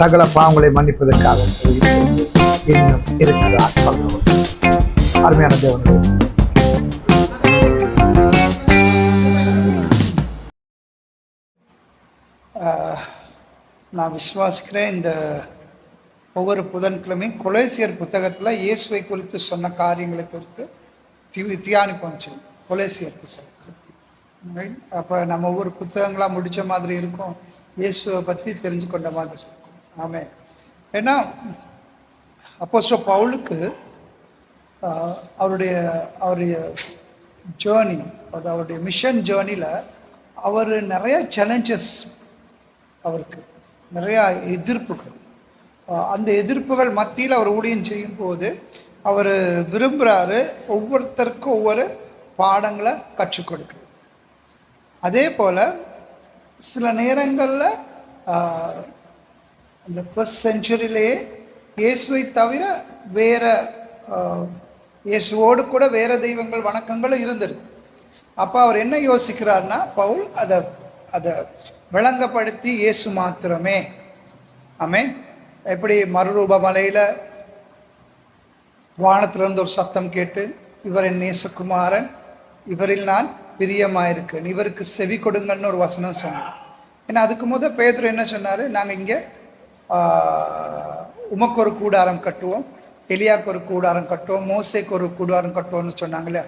சகல பாவங்களை மன்னிப்பதற்காக இன்னும் இருக்கிறார். அருமையான தேவனுடைய நான் விசுவாசிக்கிறேன். இந்த ஒவ்வொரு புதன்கிழமையும் கொலேசியர் புத்தகத்தில் இயேசுவை குறித்து சொன்ன காரியங்களை குறித்து தியானிப்போம். கொலேசியர் புத்தகம் அப்போ நம்ம ஒவ்வொரு புத்தகங்களாக முடித்த மாதிரி இருக்கும், இயேசுவை பற்றி தெரிஞ்சு கொண்ட மாதிரி இருக்கும். ஆமே. ஏன்னா அப்போஸ்தலர் பவுலுக்கு அவருடைய ஜேர்னி, அவருடைய மிஷன் ஜேர்னியில் அவர் நிறைய சேலஞ்சஸ், அவருக்கு நிறையா எதிர்ப்புகள், அந்த எதிர்ப்புகள் மத்தியில் அவர் ஊழியம் செய்யும் போது அவர் விரும்புகிறாரு ஒவ்வொருத்தருக்கும் ஒவ்வொரு பாடங்களை கற்றுக் கொடுக்குறாரு. அதே போல் சில நேரங்களில் அந்த ஃபர்ஸ்ட் செஞ்சுரியிலேயே இயேசுவை தவிர வேறு இயேசுவோடு கூட வேறு தெய்வங்கள் வணக்கங்களும் இருந்திருக்கு. அப்போ அவர் என்ன யோசிக்கிறார்னா, பவுல் அதை விளங்கப்படுத்தி இயேசு மாத்திரமே. ஆமென். எப்படி மறுரூப மலையில் வானத்திலிருந்து ஒரு சத்தம் கேட்டு, இவர் என் நேசகுமாரன், இவரில் நான் பிரியமாயிருக்கிறேன், இவருக்கு செவி கொடுங்கள்னு ஒரு வசனம் சொன்னார். ஏன்னா அதுக்கு பேதுரு என்ன சொன்னார், நாங்கள் இங்கே உமக்கு ஒரு கூடாரம் கட்டுவோம், எலியாவுக்கு ஒரு கூடாரம் கட்டுவோம், மோசேக்கு ஒரு கூடாரம் கட்டுவோம்னு சொன்னாங்களே.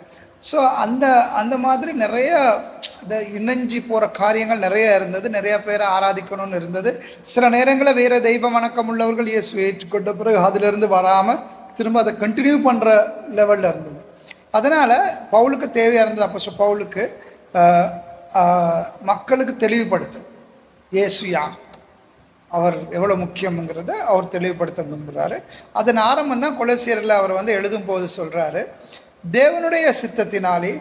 ஸோ அந்த மாதிரி நிறைய இந்த இணைஞ்சி போகிற காரியங்கள் நிறைய இருந்தது. நிறைய பேரை ஆராதிக்கணும்னு இருந்தது. சில நேரங்களில் வேறு தெய்வ வணக்கம் உள்ளவர்கள் இயேசு ஏற்றுக்கொண்ட பிறகு அதிலிருந்து வராமல் திரும்ப அதை கண்டினியூ பண்ணுற லெவலில் இருந்தது. அதனால் பவுலுக்கு தேவையாக இருந்தது. அப்போ பவுலுக்கு மக்களுக்கு தெளிவுபடுத்தும் இயேசு யார், அவர் எவ்வளோ முக்கியங்கிறத அவர் தெளிவுபடுத்த விரும்புகிறாரு. அதன் ஆரம்பம் தான் கொலோசியரில் அவர் எழுதும் போது சொல்கிறாரு, தேவனுடைய சித்தத்தினாலே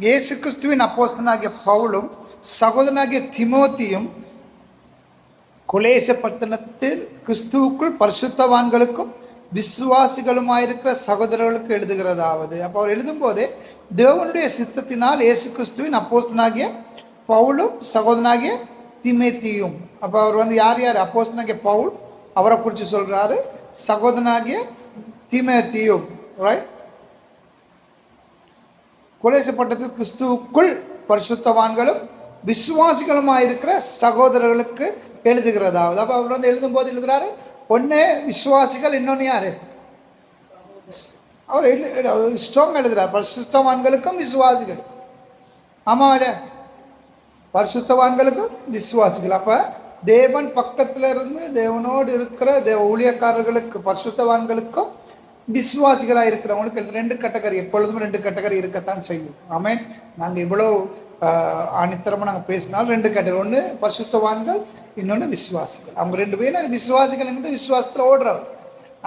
இயேசு கிறிஸ்துவின் அப்போஸ்தலனாகிய பவுலும் சகோதரனாகிய தீமோத்தேயும் கொலேச பட்டணத்தில் கிறிஸ்துவுக்குள் பரிசுத்தவான்களுக்கும் விசுவாசிகளுமாயிருக்கிற சகோதரர்களுக்கு எழுதுகிறதாவது. அப்போ அவர் எழுதும்போதே தேவனுடைய சித்தத்தினால் இயேசு கிறிஸ்துவின் அப்போஸ்தலனாகிய பவுலும் சகோதரனாகிய தீமோத்தேயும். அப்போ அவர் யார் யார்? அப்போஸ்தலனாகிய பவுல், அவரை குறித்து சொல்கிறாரு, சகோதரனாகிய தீமோத்தேயும். ரைட். கொலேச பட்டணத்தில் கிறிஸ்துவுக்குள் பரிசுத்தவான்களும் விசுவாசிகளுமாயிருக்கிற சகோதரர்களுக்கு எழுதுகிறதாவது. அப்போ அவர் எழுதும்போது எழுதுகிறாரு, ஒன்று விசுவாசிகள், இன்னொன்று யார்? அவர் ஸ்ட்ராங் எழுதுகிறார், பரிசுத்தவான்களுக்கும் விசுவாசிகளுக்கும். ஆமாம் இல்லையா? பரிசுத்தவான்களுக்கும் விசுவாசிகள். அப்போ தேவன் பக்கத்தில் இருந்து தேவனோடு இருக்கிற ஊழியக்காரர்களுக்கு, பரிசுத்தவான்களுக்கும் விசுவாசிகளாக இருக்கிறவங்களுக்கு 2 கேட்டகரி, எப்பொழுதும் 2 கேட்டகரி இருக்கத்தான் செய்யும். ஆமென். நாங்கள் இவ்வளோ ஆணித்தரமாக நாங்கள் பேசினாலும் 2 கேட்டகரி, ஒன்று பரிசுத்தவான்கள், இன்னொன்று விசுவாசிகள். அவங்க 2 பேரும் விசுவாசிகள் விசுவாசத்தில் ஓடுறவர்.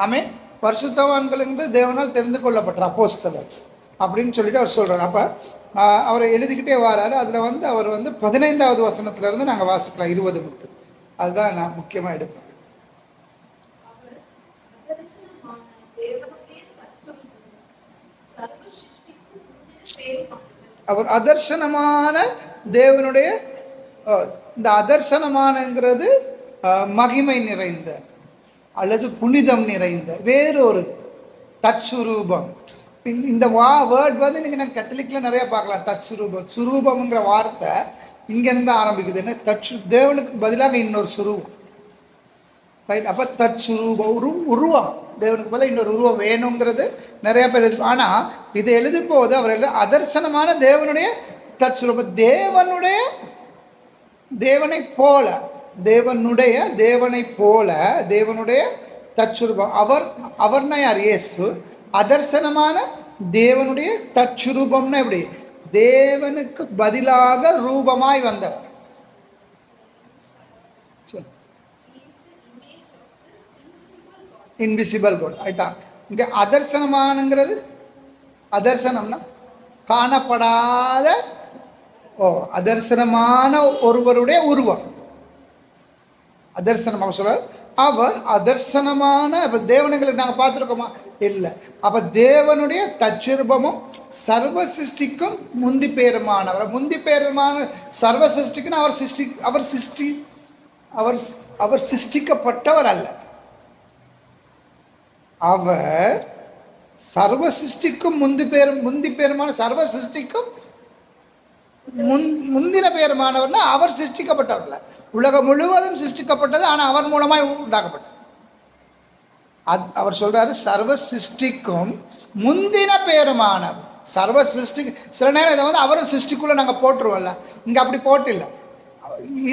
ஆமென். பரிசுத்தவான்கள் தேவனால் தெரிந்து கொள்ளப்பட்ட அப்போஸ்தலர் அப்படின்னு சொல்லிட்டு அவர் சொல்கிறார். அப்போ அவரை எழுதிக்கிட்டே வராரு. அதில் அவர் 15வது வசனத்திலேருந்து நாங்கள் வாசிக்கலாம், 20 மட்டும். அதுதான் நான் முக்கியமாக எடுப்பேன். அவர் அதர்சனமான தேவனுடைய, இந்த அதர்சனமானங்கிறது மகிமை நிறைந்த அல்லது புனிதம் நிறைந்த வேறொரு தற்சுரூபம். இந்த வேர்ட் நீங்கள் நான் கத்தலிக்கில் நிறைய பார்க்கலாம். தற்சுரூபம், சுரூபம்ங்கிற வார்த்தை இங்கேருந்து ஆரம்பிக்குது. என்ன? தேவனுக்கு பதிலாக இன்னொரு சுரூபம். ரைட். அப்போ தற்சுரூபம், உருவம், தேவனுக்கு பதிலாக இன்னொரு உருவம் வேணுங்கிறது நிறைய பேர் எழுது. ஆனால் இதை எழுதும் போது அவர் அதர்சனமான தேவனுடைய தற்சுரூபம், தேவனை போல, தேவனை போல தேவனுடைய தற்சுரூபம். அவர்னா யார்? இயேசு. அதர்சனமான தேவனுடைய தற்சுரூபம்னா எப்படி? தேவனுக்கு பதிலாக ரூபமாய் வந்தவர். Invisible God. அதுதான் இங்கே அதர்சனமானங்கிறது. அதர்சனம்னா காணப்படாத, அதர்சனமான ஒருவருடைய உருவம் அதர்சனமாக சொல்ல. அவர் அதர்சனமான, இப்போ தேவனுங்களுக்கு நாங்கள் பார்த்துருக்கோமா? இல்லை. அப்போ தேவனுடைய தற்சுரூபமும் சர்வ சிருஷ்டிக்கும் முந்தி பேருமானவர். முந்தி பேருமான சர்வ சிருஷ்டிக்குன்னு அவர் சிருஷ்டி அவர் அவர் சிருஷ்டிக்கப்பட்டவர் அல்ல. அவர் சர்வ சிருஷ்டிக்கும் முந்தி பேருமான சர்வ சிருஷ்டிக்கும் முந்தின பேருமானவர்னா அவர் சிருஷ்டிக்கப்பட்டவர்ல. உலகம் முழுவதும் சிருஷ்டிக்கப்பட்டது, ஆனால் அவர் மூலமாய் உண்டாக்கப்பட்டது. அவர் சொல்றாரு சர்வ சிருஷ்டிக்கும் முந்தின பேருமானவர். சர்வ சிருஷ்டி சில நேரம் இதை வந்து அவரும் சிருஷ்டிக்குள்ள நாங்கள் போட்டுருவோம்ல, இங்கே அப்படி போட்டு இல்லை.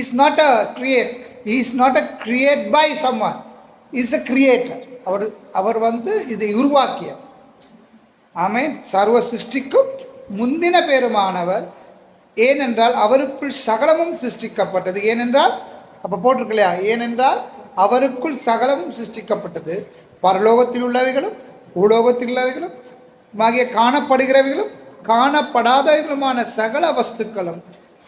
Is not a create, is not a create by someone, is a creator. அவர் வந்து இதை உருவாக்கிய. ஆமென். சர்வ சிருஷ்டிக்கும் முந்தின பேருமானவர். ஏனென்றால் அவருக்குள் சகலமும் சிருஷ்டிக்கப்பட்டது. ஏனென்றால் அப்போ போட்டிருக்கு இல்லையா, ஏனென்றால் அவருக்குள் சகலமும் சிருஷ்டிக்கப்பட்டது, பரலோகத்தில் உள்ளவைகளும் பூலோகத்தில் உள்ளவைகளும் ஆகிய காணப்படுகிறவைகளும் காணப்படாதவைகளுமான சகல வஸ்துக்களும்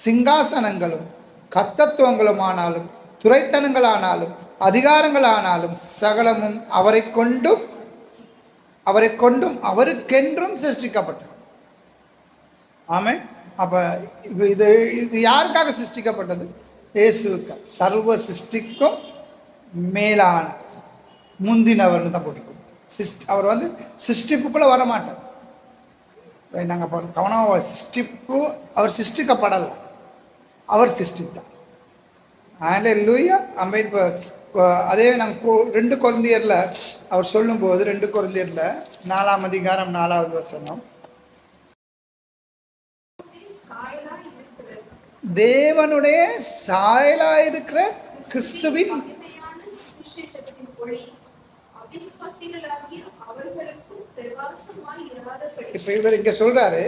சிங்காசனங்களும் கர்த்தத்துவங்களுமானாலும் துரைத்தனங்களானாலும் அதிகாரங்களானாலும் சகலமும் அவரை கொண்டும் அவருக்கென்றும் சிருஷ்டிக்கப்பட்டது. ஆமென். அப்போ இது யாருக்காக சிருஷ்டிக்கப்பட்டது? இயேசுவுக்கு. சர்வ சிருஷ்டிக்கும் மேலான முந்தினவர்னு தான் போட்டிருக்கோம். அவர் வந்து சிருஷ்டிப்புக்குள்ளே வரமாட்டார். நாங்கள் கவனமாக சிருஷ்டிப்பு, அவர் சிருஷ்டிக்கப்படலை, அவர் சிருஷ்டித்தார். அல்லேலூயா. ஆமென். இப்போ அதே நாங்கள் 2 கொரிந்தியரில் அவர் சொல்லும்போது 2 கொரிந்தியரில் 4ஆம் அதிகாரம் 4வது வசனம், தேவனுடைய சாயலாயிருக்கிற கிறிஸ்துவின். இப்ப இவர் இங்க சொல்றாரு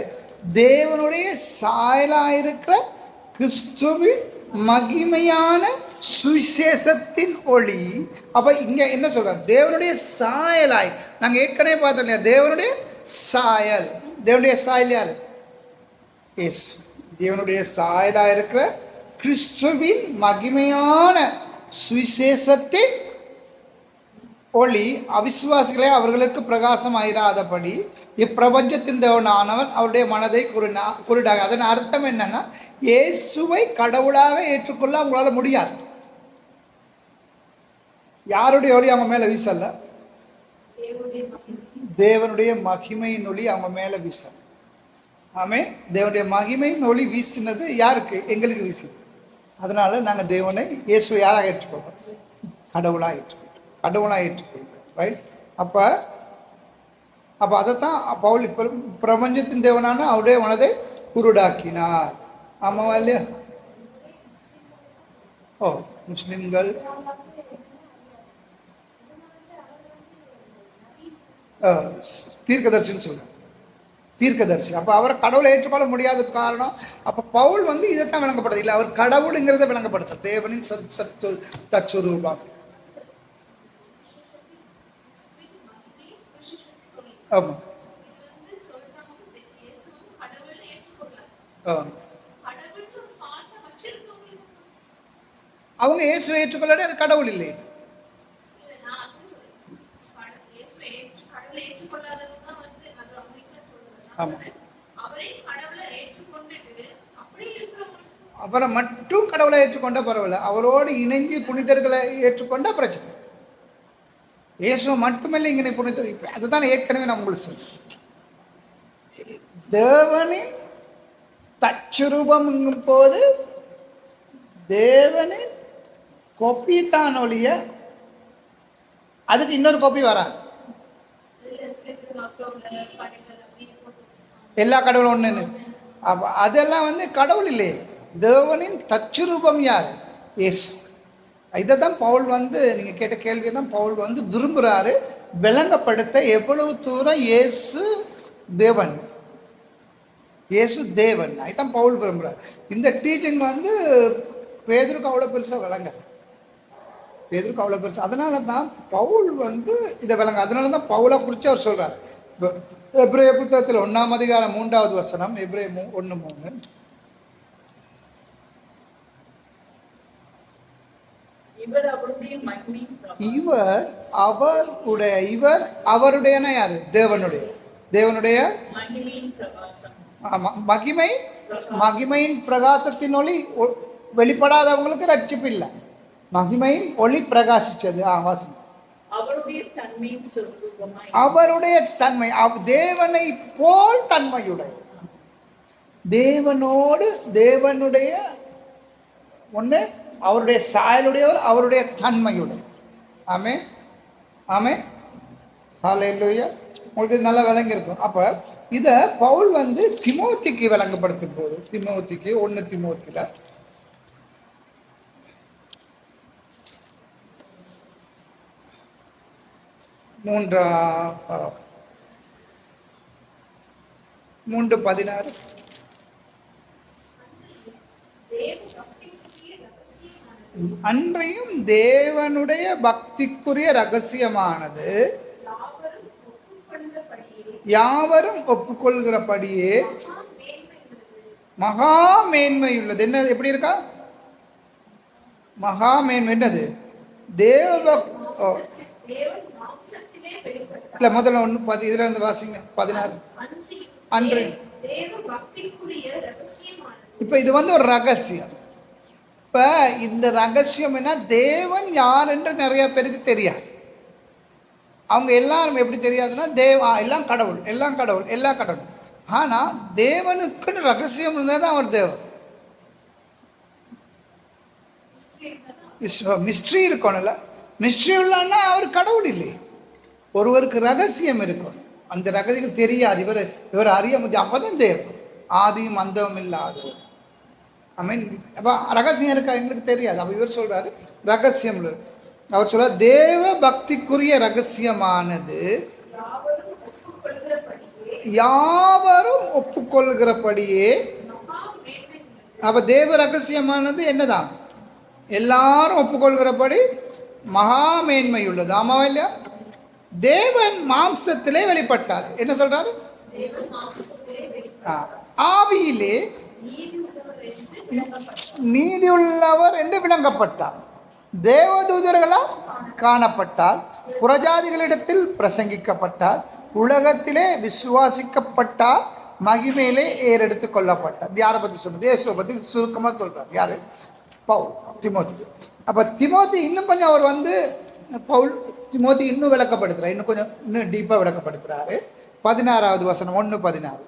தேவனுடைய சாயலாயிருக்கிற கிறிஸ்துவின் மகிமையான சுவிசேஷத்தின் ஒளி. அப்ப இங்க என்ன சொல்றாரு? தேவனுடைய சாயலாய். நாங்க ஏற்கனவே பார்த்தோம் இல்லையா, தேவனுடைய சாயல். தேவனுடைய சாயல் யாரு? எஸ். தேவனுடைய சாயலாக இருக்கிற கிறிஸ்துவின் மகிமையான சுவிசேஷத்தின் ஒளி அவிசுவாசிகளே அவர்களுக்கு பிரகாசம் ஆயிராதபடி இப்பிரபஞ்சத்தின் தேவனானவன் அவருடைய மனதை குருடாக. அதன் அர்த்தம் என்னன்னா, இயேசுவை கடவுளாக ஏற்றுக்கொள்ள அவங்களால முடியாது. யாருடைய ஒளி அவங்க மேல வீசல? தேவனுடைய மகிமையின் ஒளி அவங்க மேல வீசல. ஆமென். தேவனுடைய மகிமையின் ஒளி வீசினது யாருக்கு? எங்களுக்கு வீசினது. அதனால நாங்கள் தேவனை இயேசுவை யாராக ஏற்றுக்கொள்வோம்? கடவுளாக ஏற்றுக்கொள்வோம். ரைட். அப்போ அதைத்தான் பவுல் இப்போ பிரபஞ்சத்தின் தேவனான அவருடைய மனதை குருடாக்கினார். ஆமாவா இல்லையா? ஓ, முஸ்லிம்கள் தீர்க்கதரிசின்னு சொல்லுவாங்க. தீர்க்கதரிசி. அப்போ அவரை கடவுளை ஏற்றுக்கொள்ள முடியாத காரணம், அப்போ பவுல் வந்து இதைத்தான் விளங்கப்படுது. இல்லை, அவர் கடவுளுங்கிறத விளங்கப்படுத்த தேவனின் தச்சுரூபம். ஆமா. அவங்க இயேசுவை ஏற்றுக்கொள்ளாட்டி அது கடவுள் இல்லை. அவரை மட்டும் கடவுளை ஏற்றுக்கொண்ட பரவாயில்ல, அவரோடு இணைஞ்சு புனிதர்களை ஏற்றுக்கொண்ட பிரச்சனை. இயேசு மட்டுமில்லை இங்கே புனிதர். அதுதான் ஏற்கனவே நான் உங்களுக்கு சொல்றேன். தேவனின் தச்சுரூபம் போது தேவனின் கொப்பி தான் ஒழிய அதுக்கு இன்னொரு கொப்பி வராது. எல்லா கடவுளும் ஒன்று. அப்போ அதெல்லாம் வந்து கடவுள் இல்லையே. தேவனின் தச்சுரூபம் யார்? இயேசு. இதை தான் பவுல் வந்து நீங்கள் கேட்ட கேள்வியை தான் பவுல் வந்து விரும்புகிறாரு விளங்கப்படுத்த. எவ்வளவு தூரம் இயேசு தேவன், இயேசு தேவன், அதுதான் பவுல் விரும்புகிறார். இந்த டீச்சிங் வந்து பேதுருக்கு அவ்வளோ பெருசாக விளங்க, பேதுருக்கு அவ்வளோ பெருசாக. அதனால தான் பவுல் வந்து இதை விளங்க. அதனால தான் பவுலை குறித்து அவர் சொல்கிறார். எபிரேய புத்தகத்தில் 1ஆம் அதிகாரம் 3வது வசனம், எபிரேய 1:3. இவர் அவருடைய யாரு? தேவனுடைய மகிமையின் பிரகாசத்தின் ஒளி வெளிப்படாதவங்களுக்கு ரட்சிப்பு இல்லை. மகிமையின் ஒளி பிரகாசிச்சது. வாசிங்க. அவருடைய தன்மையின் சொரூபமாய், அவருடைய தன்மை தேவனை போல் தன்மையுடைய, தேவனோடு தேவனுடைய ஒன்று, அவருடைய சாயலுடையவர், அவருடைய தன்மையுடைய. ஆமென் ஆமென் ஹல்லேலூயா. உங்களுக்கு நல்லா விளங்கி இருக்கும். அப்போ இதை பவுல் வந்து திமோத்திக்கு விளங்கப்படுத்தும் போது, திமோத்திக்கு 1 திமோத்தில 3:16 அன்றையும் தேவனுடைய பக்திக்குரிய ரகசியமானது யாவரும் ஒப்புக்கொள்கிறபடியே மகா மேன்மையுள்ளது. என்ன எப்படி இருக்கா? மகா மேன்மை என்னது? தேவ இல்ல, முதல்ல 1 இதுல இருந்து வாசிங்க 16. அன்று இப்ப இது வந்து ஒரு ரகசியம். இப்ப இந்த ரகசியம் என்ன? தேவன் யார் என்று நிறைய பேருக்கு தெரியாது. அவங்க எல்லாரும் எப்படி தெரியாதுன்னா, எல்லாம் கடவுள், எல்லாம் கடவுள், எல்லா கடவுள். ஆனா தேவனுக்குன்னு ரகசியம் இருந்தால் தான் அவர் தேவன். மிஸ்ட்ரி இருக்கணும்ல. மிஸ்ட்ரி இல்லைன்னா அவர் கடவுள் இல்லை. ஒருவருக்கு ரகசியம் இருக்கணும். அந்த ரகசியம் தெரியாது, இவர் அறிய முடியும். அப்பதான் தேவன். ஆதியும் அந்தமும் இல்லாதவர். ஐ மீன், அப்போ ரகசியம் இருக்கா எங்களுக்கு தெரியாது. அப்போ இவர் சொல்றாரு ரகசியம். அவர் சொல்றார் தேவ பக்திக்குரிய ரகசியமானது யாவரும் ஒப்புக்கொள்கிறபடியே. அப்ப தேவ ரகசியமானது என்னதான்? எல்லாரும் ஒப்புக்கொள்கிறபடி மகா மேன்மை உள்ளது. ஆமாவா இல்லையா? தேவன் மாம்சத்திலே வெளிப்பட்டார். என்ன சொல்றாரு? ஆவியிலே நீதியுள்ளவர் என்று விளங்கப்பட்டார். தேவதூதர்களால் காணப்பட்டார். புறஜாதிகளிடத்தில் பிரசங்கிக்கப்பட்டார். உலகத்திலே விசுவாசிக்கப்பட்டார். மகிமையிலே ஏறெடுத்துக் கொள்ளப்பட்டார். யாரை பத்தி சொல்றது? இயேசுவை பத்தி சுருக்கமா சொல்றார். யாரு? பவுல் திமோத்தி. அப்ப திமோத்தி இன்னும் கொஞ்சம் அவர் வந்து பவுல் திமோத்தி இன்னும் விளக்கப்படுத்துறார். இன்னும் கொஞ்சம் இன்னும் டீப்பா விளக்கப்படுத்துறாரு. 16வது வசனம் 1:16.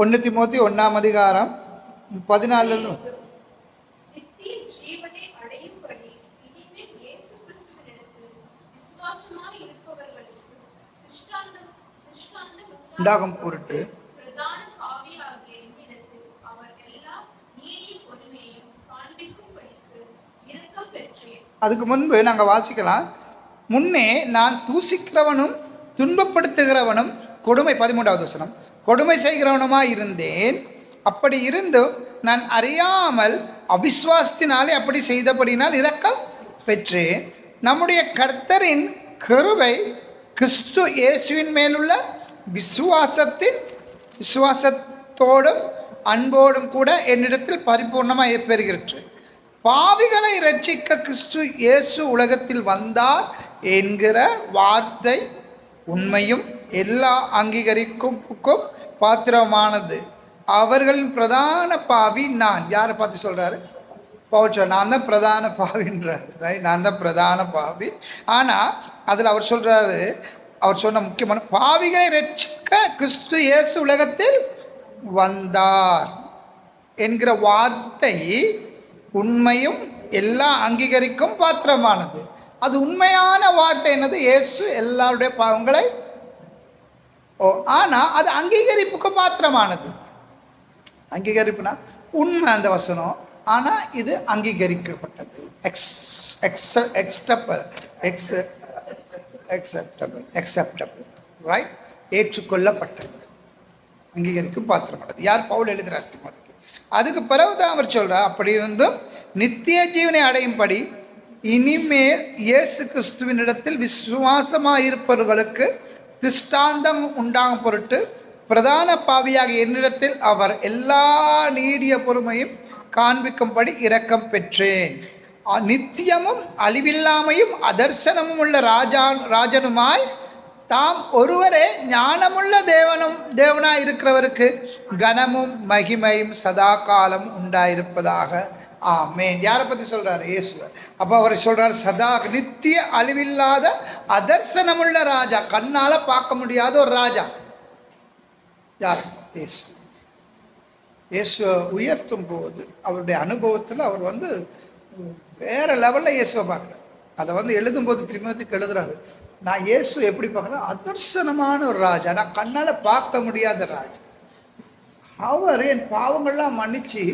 1 திமோத்தி 1ஆம் அதிகாரம் 14 உண்டாகும் பொருட்டு அதுக்கு முன்பு நாங்க வாசிக்கலாம். முன்னே நான் தூசிக்கிறவனும் துன்பப்படுத்துகிறவனும் கொடுமை 13வது வசனம் கொடுமை செய்கிறவனுமாய் இருந்தேன். அப்படி இருந்தும் நான் அறியாமல் அவிசுவாசத்தினாலே அப்படி செய்தபடினால் இரக்கம் பெற்றேன். நம்முடைய கர்த்தரின் கிருபை கிறிஸ்து இயேசுவின் மேலுள்ள விசுவாசத்தோடும் அன்போடும் கூட என்னிடத்தில் பரிபூர்ணமாக பெறுகிறது. பாவிகளை இரட்சிக்க கிறிஸ்து இயேசு உலகத்தில் வந்தார் என்கிற வார்த்தை உண்மையும் எல்லா அங்கீகரிக்கும் பாத்திரமானது. அவர்களின் பிரதான பாவி நான். யாரை பார்த்து சொல்றாரு? பவுல். நான் தான் பிரதான பாவின்றாரு. நான் தான் பிரதான பாவி. ஆனா அதுல அவர் சொல்றாரு, அவர் சொன்ன முக்கியமான பாவிகளை ரட்சிக்க கிறிஸ்து இயேசு உலகத்தில் வந்தார் என்கிற வார்த்தை உண்மையும் எல்லா அங்கீகரிக்கும் பாத்திரமானது. அது உண்மையான வார்த்தை. என்னது? இயேசு எல்லாருடைய பாவங்களை. ஆனா அது அங்கீகரிப்புக்கு பாத்திரமானது. அங்கீகரிப்புனா உண்மை அந்த வசனம். ஆனா இது அங்கீகரிக்கப்பட்டது. ரைட்? ஏற்றுக்கொள்ளப்பட்டது, அங்கீகரிக்கும் பாத்திரமானது. யார்? பவுல் எழுதுறார் திமோத்திக்கு. அதுக்கு பிறகுதான் அவர் சொல்றார், அப்படி இருந்தும் நித்திய ஜீவனை அடையும்படி இனிமேல் இயேசு கிறிஸ்துவினிடத்தில் விசுவாசமாயிருப்பவர்களுக்கு திஷ்டாந்தம் உண்டாகும் பொருட்டு பிரதான பாவியாக என்னிடத்தில் அவர் எல்லா நீடிய பொறுமையும் காண்பிக்கும்படி இரக்கம் பெற்றேன். நித்தியமும் அழிவில்லாமையும் அதர்சனமும் உள்ள ராஜனுமாய் தாம் ஒருவரே ஞானமுள்ள தேவனாய் இருக்கிறவருக்கு கனமும் மகிமையும் சதா காலம் உண்டாயிருப்பதாக. ஆமென். யாரை பத்தி சொல்றாரு? இயேசுவர். அப்ப அவர் சொல்றாரு, சதா நித்திய அழிவில்லாத அதர்சனமுள்ள ராஜா, கண்ணால பார்க்க முடியாத ஒரு ராஜா. யார்? இயேசு. இயேசு உயர்த்தும் போது அவருடைய அனுபவத்தில் அவர் வேற லெவலில் இயேசுவை பார்க்குறாரு. அதை எழுதும்போது தீமோத்தேயுக்கு எழுதுறாரு, நான் இயேசு எப்படி பார்க்குறேன்? அதர்சனமான ஒரு ராஜா, நான் கண்ணால் பார்க்க முடியாத ராஜா. அவர் என் பாவங்கள்லாம் மன்னிச்சு,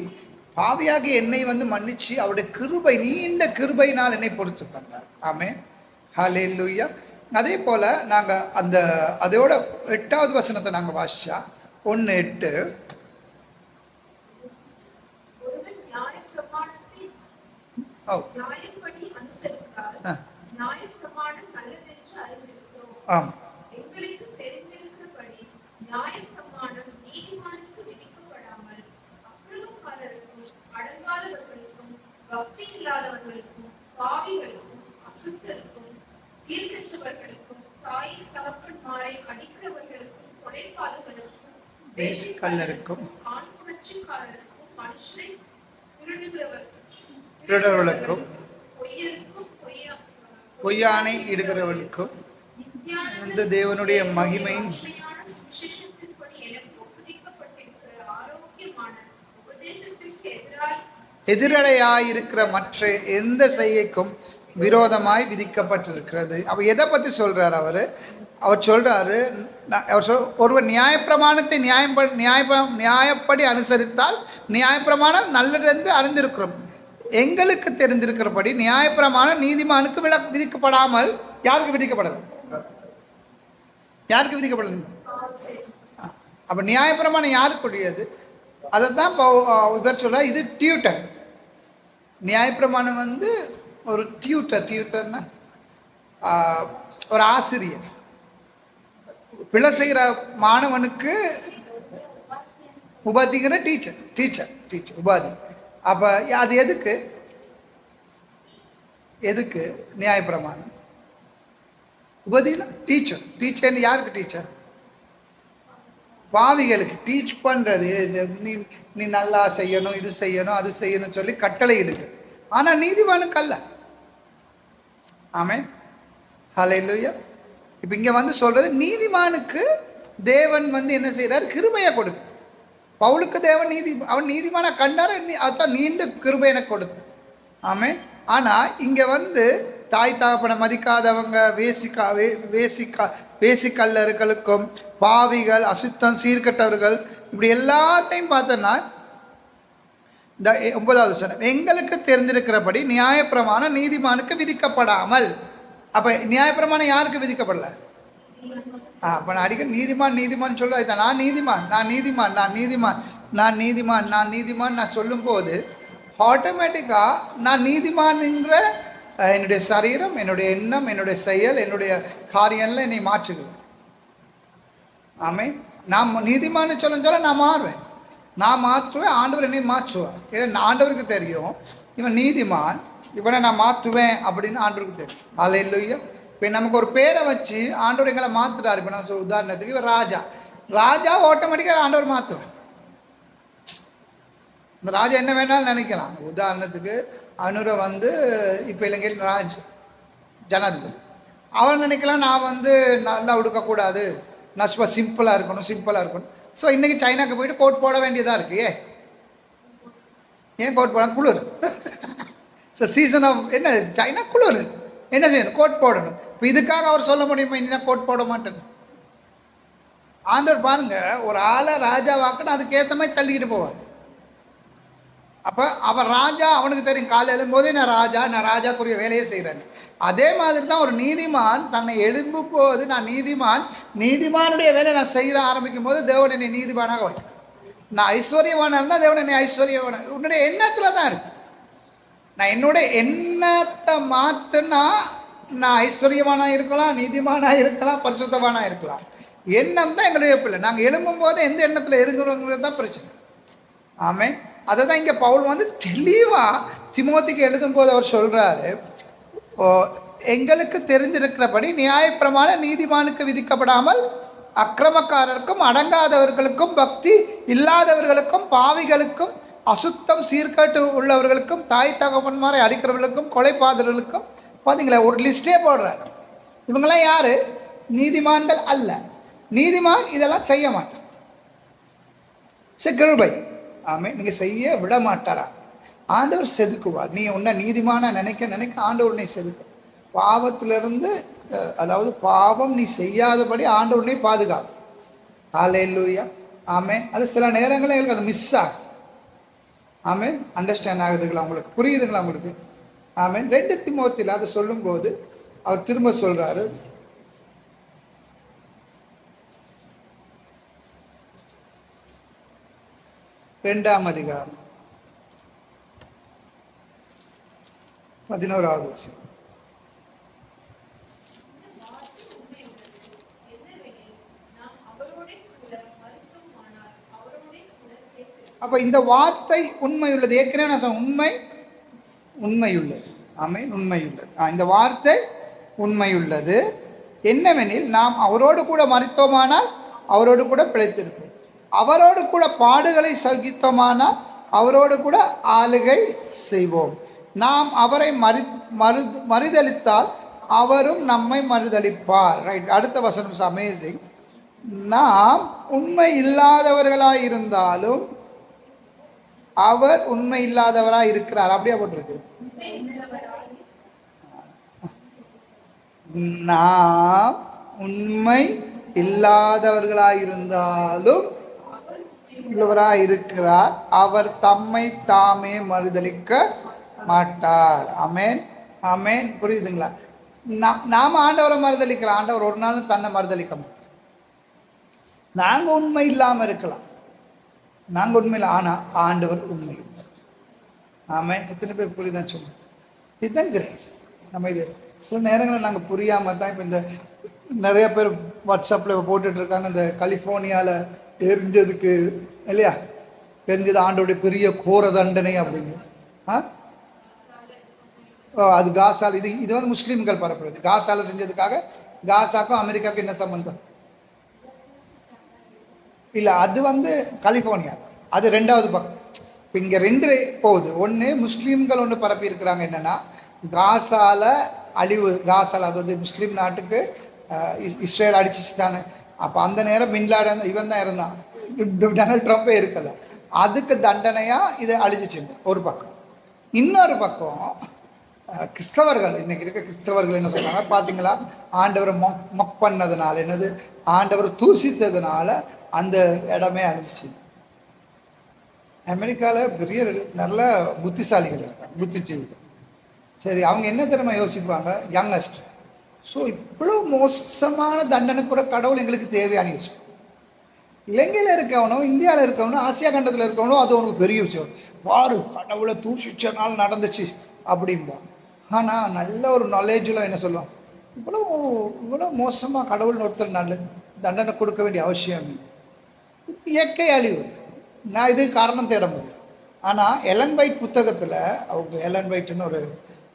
பாவியாக என்னை மன்னிச்சு, அவருடைய கிருபை, நீண்ட கிருபையினால் என்னை பொறுத்து பண்ணார். ஆமென். ஹல்லேலூயா. அதே போல் நாங்கள் அதோட 8வது வசனத்தை நாங்கள் வாசிச்சா 1:8. ஆமாம். பக்தி இல்லாதவர்களுக்கும் பாவிகளுக்கும் அசுத்தருக்கும் சீர்கெட்டவர்களுக்கும் தாயின் தகப்பன்மாரை அடிக்கிறவர்களுக்கும் கொலைபாதகர்களுக்கும் வேசிக்கல்லருக்கும் ஆண்புணர்ச்சிக்காரருக்கும் மனுஷரை திருடர்களுக்கும் பொய்யருக்கும் பொய்யானை இடுகிறவர்களுக்கும் இந்த தேவனுடைய மகிமையின் சுவிசேஷத்தின்படி எனக்கு ஒப்புவிக்கப்பட்டிருக்கிற ஆரோக்கியமான உபதேசத்திற்கு எதிரடையாயிருக்கிற மற்ற எந்த செய்கைக்கும் விரோதமாய் விதிக்கப்பட்டிருக்கிறது. அப்போ எதை பற்றி சொல்கிறார் அவர் சொல்கிறாரு, ஒருவர் நியாயப்பிரமாணத்தை நியாயப்படி அனுசரித்தால் நியாயப்பிரமாணம் நல்லதென்று அறிந்திருக்கிறோம். எங்களுக்கு தெரிந்திருக்கிறபடி நியாயப்பிரமாணம் நீதிமானுக்கு விதிக்கப்படாமல் யாருக்கு விதிக்கப்படலை? யாருக்கு விதிக்கப்படலை? அப்போ நியாயப்பிரமாணம் யாருக்குரியது? அதைத்தான் இவர் சொல்கிறார், இது டியூட்டர். நியாயப்பிரமாணம் ஒரு டியூட்டர்னா ஒரு ஆசிரியர். பிழை செய்கிற மாணவனுக்கு உபாதிங்கிற டீச்சர் உபாதி. அப்போ அது எதுக்கு நியாயப்பிரமாணம்? உபாதினா டீச்சர்னு யாருக்கு டீச்சர்? பாவிகளுக்கு டீச் பண்ணுறது. நீ நல்லா செய்யணும், இது செய்யணும், அது செய்யணும் சொல்லி கட்டளை இடுது. ஆனால் நீதிமானுக்கு அல்ல. ஆமென். ஹல்லேலூயா. இப்போ இங்கே சொல்கிறது, நீதிமானுக்கு தேவன் என்ன செய்கிறார்? கிருபையை கொடுக்கு. பவுலுக்கு தேவன் அவன் நீதிமான கண்டார, அதான் நீண்ட கிருபையை கொடுக்கு. ஆமென். ஆனால் இங்கே தாய் தகப்பனை மதிக்காதவங்க, வேசிக்கல்லர்களுக்கும் பாவிகள், அசுத்தம், சீர்கெட்டவர்கள், இப்படி எல்லாத்தையும் பார்த்தோன்னா இந்த 9வது வசனம், எங்களுக்கு தெரிந்திருக்கிறபடி நியாயப்பிரமாணம் நீதிமானுக்கு விதிக்கப்படாமல். அப்போ நியாயப்பிரமாணம் யாருக்கு விதிக்கப்படல? அப்போ நான் அடிக்கடி நீதிமான் சொல்ல, நான் சொல்லும்போது ஆட்டோமேட்டிக்காக நான் நீதிமான்ங்கிற என்னுடைய சரீரம், என்னுடைய எண்ணம், என்னுடைய செயல், என்னுடைய காரியம்லாம் என்னை மாற்றுகிறேன். ஆமென். நான் நீதிமான்னு சொல்ல நான் மாறுவேன், நான் மாற்றுவேன், ஆண்டவர் என்னை மாற்றுவார். ஏன்னா ஆண்டவருக்கு தெரியும் இவன் நீதிமான், இவனை நான் மாற்றுவேன் அப்படின்னு ஆண்டவருக்கு தெரியும். ஹல்லேலூயா. இப்போ நமக்கு ஒரு பேரை வச்சு ஆண்டவர் எங்களை மாற்றுறாரு. இப்போ நான் உதாரணத்துக்கு இவர் ராஜா ஆட்டோமேட்டிக்காக ஆண்டவர் மாற்றுவார். இந்த ராஜா என்ன வேணாலும் நினைக்கலாம். உதாரணத்துக்கு அனுரை இப்போ இலங்கையில் ஜனாதிபதி, அவர் நினைக்கலாம் நான் நல்லா உடுக்கக்கூடாது, நான் சும்மா சிம்பிளாக இருக்கணும். ஸோ இன்றைக்கி சைனாக்கு போயிட்டு கோட் போட வேண்டியதாக இருக்குது. ஏன் கோட் போட? குளிர். ஸோ சீசன் ஆஃப் என்ன, சைனா குளிர், என்ன செய்யணும்? கோட் போடணும். இப்போ இதுக்காக அவர் சொல்ல முடியுமா இனி நான் கோட் போட மாட்டேன்னு? ஆண்டவர் பாருங்க, ஒரு ஆளை ராஜாவாக்குன்னு அதுக்கேற்ற மாதிரி தள்ளிக்கிட்டு போவார். அப்போ அவன் ராஜா, அவனுக்கு தெரியும் காலை எழும்போதே நான் ராஜாக்குரிய வேலையை செய்கிறேன். அதே மாதிரி தான் ஒரு நீதிமான் தன்னை எழும்பும் போது, நான் நீதிமானுடைய வேலையை நான் செய்ய ஆரம்பிக்கும் போது தேவன் என்னை நீதிமானாக வைக்கும். நான் ஐஸ்வர்யவானாக இருந்தால் தேவன் என்னை ஐஸ்வர்யவான, உன்னுடைய எண்ணத்தில் தான் இருக்கு. நான் என்னுடைய எண்ணத்தை மாற்றினா நான் ஐஸ்வர்யவானாக இருக்கலாம், நீதிமானாக இருக்கலாம், பரிசுத்தவானாக இருக்கலாம். எண்ணம் தான் எங்களுடைய பிள்ளை. நாங்கள் எழும்பும் போது எந்த எண்ணத்தில் இருக்கிறவங்களுக்கு தான் பிரச்சனை. ஆமென். அதை தான் இங்கே பவுல் தெளிவாக தீமோத்தேயுக்கு எழுதும் போது அவர் சொல்கிறாரு, எங்களுக்கு தெரிந்திருக்கிறபடி நியாயப்பிரமாண நீதிமானுக்கு விதிக்கப்படாமல் அக்கிரமக்காரருக்கும் அடங்காதவர்களுக்கும் பக்தி இல்லாதவர்களுக்கும் பாவிகளுக்கும் அசுத்தம் சீர்கேட்டு உள்ளவர்களுக்கும் தாய் தகப்பன்மாரை அடிக்கிறவர்களுக்கும் கொலைபாதகர்களுக்கும் பார்த்தீங்களா ஒரு லிஸ்டே போடுறாரு. இவங்கெல்லாம் யாரு? நீதிமான்கள் அல்ல. நீதிமான் இதெல்லாம் செய்ய மாட்டார். கிருபை. ஆமே. நீங்க செய்ய விட மாட்டாரா? ஆண்டவர் செதுக்குவார். நீ உன்னை நீதிமான நினைக்க ஆண்டவர் நீ செதுக்கு. பாவத்திலிருந்து அதாவது பாவம் நீ செய்யாதபடி ஆண்டவர் நீ பாதுகாப்பு. ஹல்லேலூயா. ஆமென். அது சில நேரங்களில் எங்களுக்கு அது மிஸ் ஆகுது. ஆமென். அண்டர்ஸ்டாண்ட் ஆகுதுங்களா உங்களுக்கு? புரியுதுங்களா உங்களுக்கு? ஆமென். 2 தீமோத்தேயுல அதை சொல்லும்போது அவர் திரும்ப சொல்றாரு, இரண்டாம் அதிகாரம் 11வது வசனம். அப்ப இந்த வார்த்தை உண்மை உள்ளது. ஏற்கனவே நான் சொன்ன உண்மையுள்ளது. ஆமென். உண்மையுள்ளது. இந்த வார்த்தை உண்மையுள்ளது. என்னவெனில் நாம் அவரோடு கூட மரித்தோமானால் அவரோடு கூட பிழைத்திருப்போம், அவரோடு கூட பாடுகளை சகித்தோமானால் அவரோடு கூட ஆளுகை செய்வோம். நாம் அவரை மறுதலித்தால் அவரும் நம்மை மறுதலிப்பார். ரைட். அடுத்த வசனம் இஸ் அமேசிங். நாம் உண்மை இல்லாதவர்களாய் இருந்தாலும் அவர் உண்மை இல்லாதவராய் இருக்கிறார். அப்படியே போட்டிருக்கு. நாம் உண்மை இல்லாதவர்களாயிருந்தாலும் உள்ளவராய் இருக்கிறார். அவர் தம்மை தாமே மறுதலிக்க மாட்டார். ஆமென். ஆமென். புரியுதுங்களா? நாம ஆண்டவரை மறுதலிக்கலாம். ஆண்டவர் ஒரு நாள் தன்னை மறுதலிக்க மாட்டார். நாங்க உண்மை இல்லாம இருக்கலாம், நாங்க உண்மையில், ஆனா ஆண்டவர் உண்மை. ஆமென். எத்தனை பேர் புரியுதான் சொல்லுங்க? இதுதான் கிரேஸ். நம்ம இது சில நேரங்களில் நாங்கள் புரியாமல் தான் இப்போ இந்த நிறைய பேர் வாட்ஸ்அப்பில் போட்டுட்டு இருக்காங்க. இந்த கலிஃபோர்னியாவில் தெரிஞ்சதுக்கு இல்லையா, தெரிஞ்சது ஆண்டோடைய பெரிய கோர தண்டனை அப்படின்னு. அது காசால் இது வந்து முஸ்லீம்கள் பரப்புறது. காசால செஞ்சதுக்காக காசாக்கும் அமெரிக்காவுக்கும் என்ன சம்பந்தம்? இல்லை, அது வந்து கலிஃபோர்னியா, அது 2வது பக்கம். இப்போ இங்கே 2 போகுது. ஒன்று முஸ்லீம்கள் ஒன்று பரப்பி இருக்கிறாங்க. என்னென்னா காசால அழிவு, காசால் அதாவது முஸ்லீம் நாட்டுக்கு இஸ்ரேல் அடிச்சிச்சு தானே. அப்போ அந்த நேரம் பின்லாடன் இவன் தான் இருந்தான், டொனால்ட் ட்ரம்ப்பே இருக்கல. அதுக்கு தண்டனையாக இதை அழிச்சிச்சு ஒரு பக்கம். இன்னொரு பக்கம் கிறிஸ்தவர்கள், இன்னைக்கு இருக்க கிறிஸ்தவர்கள் என்ன சொல்றாங்க பார்த்தீங்களா, ஆண்டவரை மொக் பண்ணதுனால, என்னது ஆண்டவரை தூசித்ததுனால அந்த இடமே அழிச்சிச்சு. அமெரிக்காவில் பெரிய நல்ல புத்திசாலிகள் இருக்காங்க, புத்திஜீவிகள். சரி, அவங்க என்ன திறமை யோசிப்பாங்க? யங்கஸ்ட். ஸோ இவ்வளோ மோசமான தண்டனைக்குற கடவுள் எங்களுக்கு தேவையான யோசிப்போம். இலங்கையில் இருக்கவனோ, இந்தியாவில் இருக்கவனோ, ஆசியா கண்டத்தில் இருக்கவனோ அது உனக்கு பெரிய விஷயம். வாரு, கடவுளை தூஷிச்சனால நடந்துச்சு அப்படின்பான். ஆனால் நல்ல ஒரு நாலேஜில் என்ன சொல்லுவோம், இவ்வளோ மோசமாக கடவுள் ஒருத்தர் நல்ல தண்டனை கொடுக்க வேண்டிய அவசியம் இல்லை. இயற்கை அழிவு. நான் இது காரணம் தேட முடியும். ஆனால் எலன் வைட் புத்தகத்தில், அவங்க எலன் வைட்னு ஒரு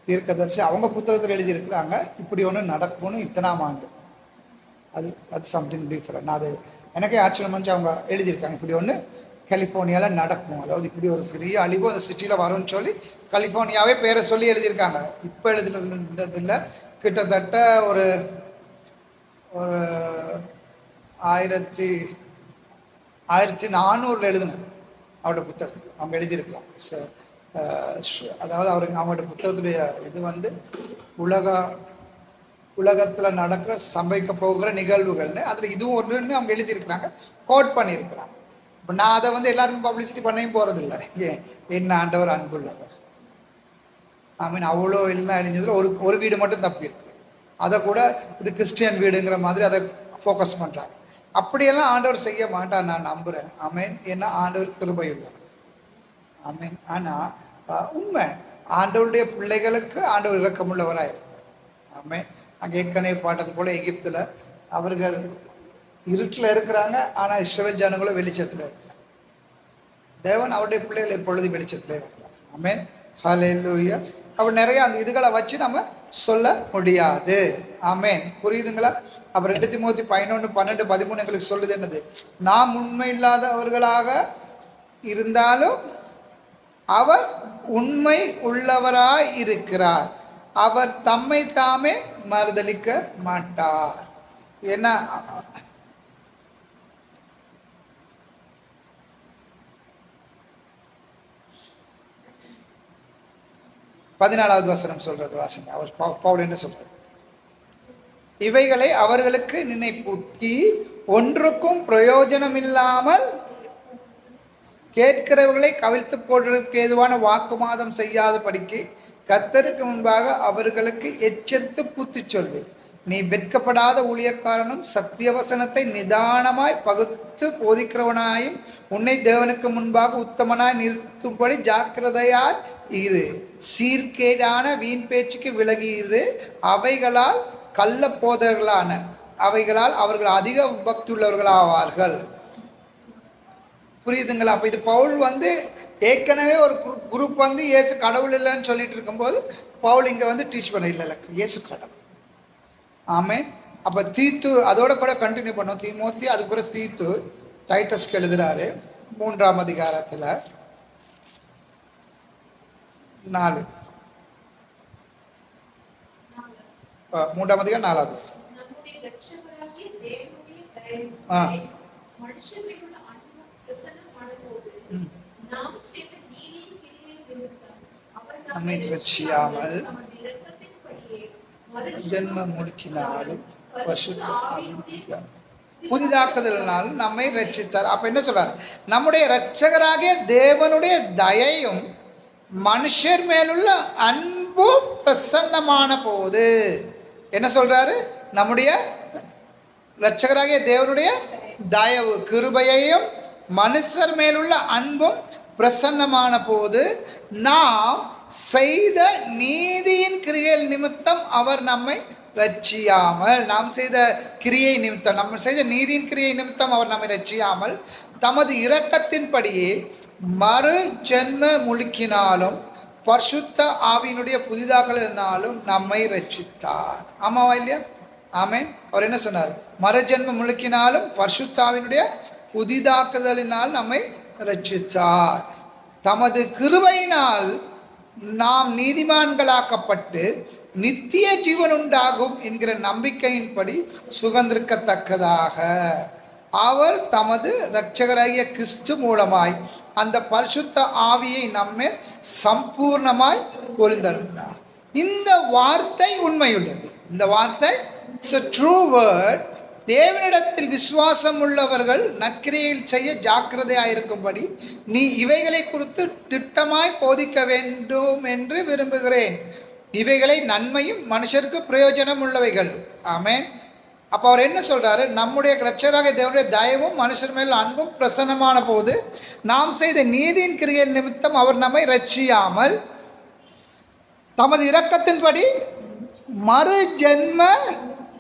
தீர்க்கதரிசி, அவங்க புத்தகத்தில் எழுதியிருக்கிறாங்க இப்படி ஒன்று நடக்கும்னு இத்தனாம் ஆண்டு. அது சம்திங் டிஃப்ரெண்ட். அது எனக்கே ஆச்சரியம் வந்து அவங்க எழுதியிருக்காங்க இப்படி ஒன்று கலிஃபோர்னியாவில் நடக்கும், அதாவது இப்படி ஒரு பெரிய அழிவு அந்த சிட்டியில் வரும்னு சொல்லி கலிஃபோர்னியாவே பேரை சொல்லி எழுதியிருக்காங்க. இப்போ எழுதுனதில்லை, கிட்டத்தட்ட ஒரு 1400 எழுதினது அவரோட புத்தகத்தில் அவங்க எழுதியிருக்கலாம். அதாவது அவங்களோட புத்தகத்துடைய இது வந்து உலகத்தில் நடக்கிற சம்பவிக்க போகிற நிகழ்வுகள்னு, அதில் இதுவும் ஒன்றுன்னு அவங்க எழுதியிருக்கிறாங்க, கோட் பண்ணியிருக்கிறாங்க. இப்போ நான் அதை வந்து எல்லாருக்கும் பப்ளிசிட்டி பண்ணவும் போகிறதில்லை. என்ன ஆண்டவர் அன்புள்ளவர். ஐ மீன் அவ்வளோ எல்லாம் அழிஞ்சதில் ஒரு வீடு மட்டும் தப்பி இருக்கு. அதை கூட இது கிறிஸ்டியன் வீடுங்கிற மாதிரி அதை ஃபோக்கஸ் பண்ணுறாங்க. அப்படியெல்லாம் ஆண்டவர் செய்ய மாட்டார், நான் நம்புகிறேன். ஆமேன். ஏன்னா ஆண்டவர் கிருபை உள்ளவர். ஆமேன். ஆனால் உண்மை, ஆண்டவருடைய பிள்ளைகளுக்கு ஆண்டவர் இரக்கமுள்ளவராக இருப்பார். ஆமேன். அங்கே ஏற்கனவே பாட்டது போல எகிப்தில் அவர்கள் இருட்டில் இருக்கிறாங்க, ஆனால் இஸ்ரவேல் ஜனங்களும் வெளிச்சத்தில் இருக்கிறாங்க. தேவன் அவருடைய பிள்ளைகள் எப்பொழுது வெளிச்சத்தில் இருக்கிறார். ஆமென். ஹல்லேலூயா. அப்போ நிறைய அந்த இதுகளை வச்சு நம்ம சொல்ல முடியாது. ஆமேன், புரியுதுங்களா? அப்போ 2 தீமோத்தி 11, 12, 13 எங்களுக்கு சொல்லுது என்னது? நாம் உண்மை இல்லாதவர்களாக இருந்தாலும் அவர் உண்மை உள்ளவராய் இருக்கிறார். அவர் தம்மை தாமே மறுதலிக்க மாட்டார். ஏன்னா 14வது வசனம் சொல்றது வாசனை. அவர் பவுல் என்ன சொல்றார்? இவைகளை அவர்களுக்கு நினைப்பூட்டி ஒன்றுக்கும் பிரயோஜனம் இல்லாமல் கேட்கிறவர்களை கவிழ்த்து போடுறதுக்கு ஏதுவான வாக்குவாதம் செய்யாத படிக்கு கர்த்தருக்கு முன்பாக அவர்களுக்கு எச்சரித்து புத்தி சொல்லு. நீ வெட்கப்படாத ஊழியக்காரனும் சத்தியவசனத்தை நிதானமாய் பகுத்து போதிக்கிறவனாயும் உன்னை தேவனுக்கு முன்பாக உத்தமனாய் நிறுத்தும்படி ஜாக்கிரதையாய் இரு. சீர்கேடான வீண் பேச்சுக்கு விலகி இரு. அவைகளால் கள்ள போதர்களான அவைகளால் அவர்கள் அதிக பக்தி உள்ளவர்களாவார்கள். புரியுதுங்களா? அப்போ இது பவுல் ஏற்கனவே ஒரு குரூப் இயேசு கடவுள் இல்லைன்னு சொல்லிட்டு இருக்கும்போது பவுல் இங்கே டீச் பண்ண இல்லை இயேசு கடவுள். ஆமே. அப்போ தீத்து அதோட கூட கண்டினியூ பண்ணோம். தீமோத்தி, அதுக்கு பிறகு தீத்து டைட்டஸ்க்கு எழுதுறாரு 3ஆம் அதிகாரத்தில் 4 3ஆம் அதிகாரம் 4வது வசனம். நம்மை ரட்சியாமல் ஜென்ம முழுக்கினாலும் புதிதாக்குதலினாலும் நம்மை ரட்சித்தார். அப்ப என்ன சொல்றாரு? நம்முடைய இரட்சகராகிய தேவனுடைய தயையும் மனுஷர் மேலுள்ள அன்பும் பிரசன்னமான போது என்ன சொல்றாரு? நம்முடைய இரட்சகராகிய தேவனுடைய தயவு கிருபையையும் மனுஷர் மேலுள்ள அன்பும் பிரசன்னமான போது நாம் செய்த நீதியின் கிரியை நிமித்தம் அவர் நம்மை ரட்சியாமல், நாம் செய்த கிரியை நிமித்தம், நம்ம செய்த நீதியின் கிரியை நிமித்தம் அவர் நம்மை ரட்சியாமல் தமது இரக்கத்தின்படியே மறு ஜென்ம முழுக்கினாலும் பரிசுத்த ஆவியினுடைய புதிதாக்கலினாலும் நம்மை ரட்சித்தார். ஆமாவா இல்லையா? ஆமேன். அவர் என்ன சொன்னார்? மறு ஜென்ம முழுக்கினாலும் பரிசுத்த ஆவியினுடைய புதிதாக்குதலினால் நம்மை ரட்சித்தார். தமது கிருபையினால் நாம் நீதிமான்களாக்கப்பட்டு நித்திய ஜீவன் உண்டாகும் என்கிற நம்பிக்கையின்படி சுகந்திருக்கத்தக்கதாக அவர் தமது இரட்சகராகிய கிறிஸ்து மூலமாய் அந்த பரிசுத்த ஆவியை நம்மை சம்பூர்ணமாய் பொழிந்தருளினார். இந்த வார்த்தை உண்மையுள்ளது. இந்த வார்த்தை இட்ஸ் a true word. தேவனிடத்தில் விசுவாசம் உள்ளவர்கள் நற்கிரியையில் செய்ய ஜாக்கிரதையாயிருக்கும்படி நீ இவைகளை குறித்து திட்டமாய் போதிக்க வேண்டும் என்று விரும்புகிறேன். இவைகளை நன்மையும் மனுஷருக்கு பிரயோஜனம் உள்ளவைகள். ஆமேன். அப்போ அவர் என்ன சொல்றாரு? நம்முடைய இரட்சகராகிய தேவனுடைய தயவும் மனுஷர் மேல் அன்பும் பிரசன்னமான போது நாம் செய்த நீதியின் கிரியை நிமித்தம் அவர் நம்மை ரட்சியாமல் தமது இரக்கத்தின்படி மறு ஜென்ம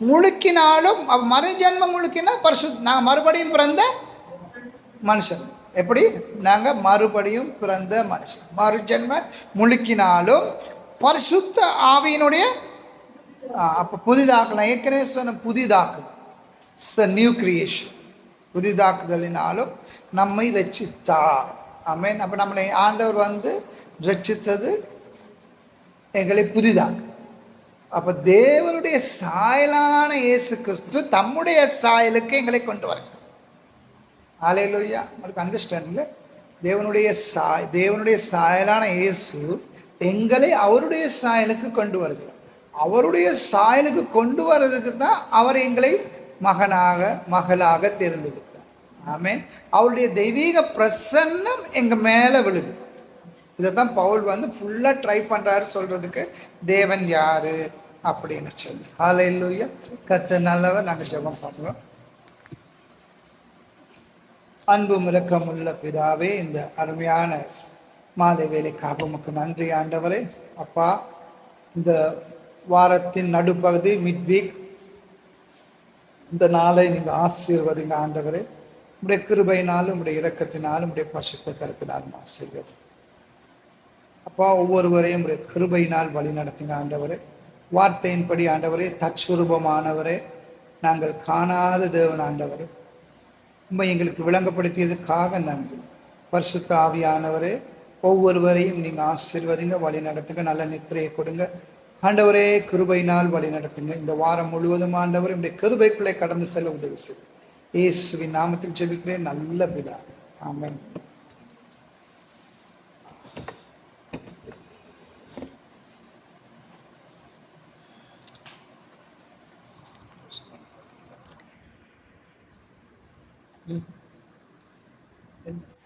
முழுக்கினாலும், மறு ஜென்மம் முழுக்கினா நாங்கள் மறுபடியும் பிறந்த மனுஷன். எப்படி? நாங்கள் மறுபடியும் பிறந்த மனுஷன். மறு ஜென்ம முழுக்கினாலும் பரிசுத்த ஆவியினுடைய அப்போ புதிதாக்கலாம். ஏற்கனவே சொன்ன புதிதாக்குதல், நியூ கிரியேஷன், புதிதாக்குதலினாலும் நம்மை ரட்சித்தார். ஆமேன். அப்போ நம்மளை ஆண்டவர் ரட்சித்தது எங்களை புதிதாக்கு. அப்போ தேவனுடைய சாயலான இயேசு கிறிஸ்து தம்முடைய சாயலுக்கு எங்களை கொண்டு வருகிறார். ஹல்லேலூயா. உங்களுக்கு அண்டர்ஸ்டாண்ட் இல்லை? தேவனுடைய சாயலான இயேசு எங்களை அவருடைய சாயலுக்கு கொண்டு வருகிறார். அவருடைய சாயலுக்கு கொண்டு வர்றதுக்கு தான் அவர் எங்களை மகளாக தேர்ந்தெடுத்தார். ஆமேன். அவருடைய தெய்வீக பிரசன்னம் எங்கள் மேலே விழுது. இதை தான் பவுல் ஃபுல்லாக ட்ரை பண்ணுறாரு சொல்கிறதுக்கு, தேவன் யார் அப்படின்னு சொல்லி. ஹல்லேலூயா. கர்த்தர் நல்லவர். நாங்கள் ஜெபம் பண்ணுறோம். அன்பும் இரக்கமுள்ள பிதாவே, இந்த அருமையான மாலை வேலைக்காக உமக்கு நன்றி ஆண்டவரே. அப்பா, இந்த வாரத்தின் நடுப்பகுதி மிட்வீக், இந்த நாளை நீங்கள் ஆசீர்வதிங்க ஆண்டவரே. உடைய கிருபையினாலும் உடைய இரக்கத்தினாலும் உடைய பரிசுத்த கருத்தினாலும் ஆசீர்வதி அப்பா ஒவ்வொருவரையும் உடைய கிருபையினால் வழி நடத்துங்க ஆண்டவரே. வார்த்தையின்படி ஆண்டவரே, தற்சுரூபமானவரே, நாங்கள் காணாத தேவன் ஆண்டவரே, உண்மை எங்களுக்கு விளங்கப்படுத்தியதுக்காக நன்றி. பரிசுத்த ஆவியானவரே, ஒவ்வொருவரையும் நீங்க ஆசீர்வதிங்க, வழி நடத்துங்க, நல்ல நித்திரையை கொடுங்க ஆண்டவரே. கிருபையினால் வழி நடத்துங்க. இந்த வாரம் முழுவதும் ஆண்டவரே உடைய கிருபைக்குள்ளே கடந்து செல்ல உதவி செய்யும். இயேசுவின் நாமத்தில் ஜெபிக்கிறேன் நல்ல பிதா, ஆமென். என்ன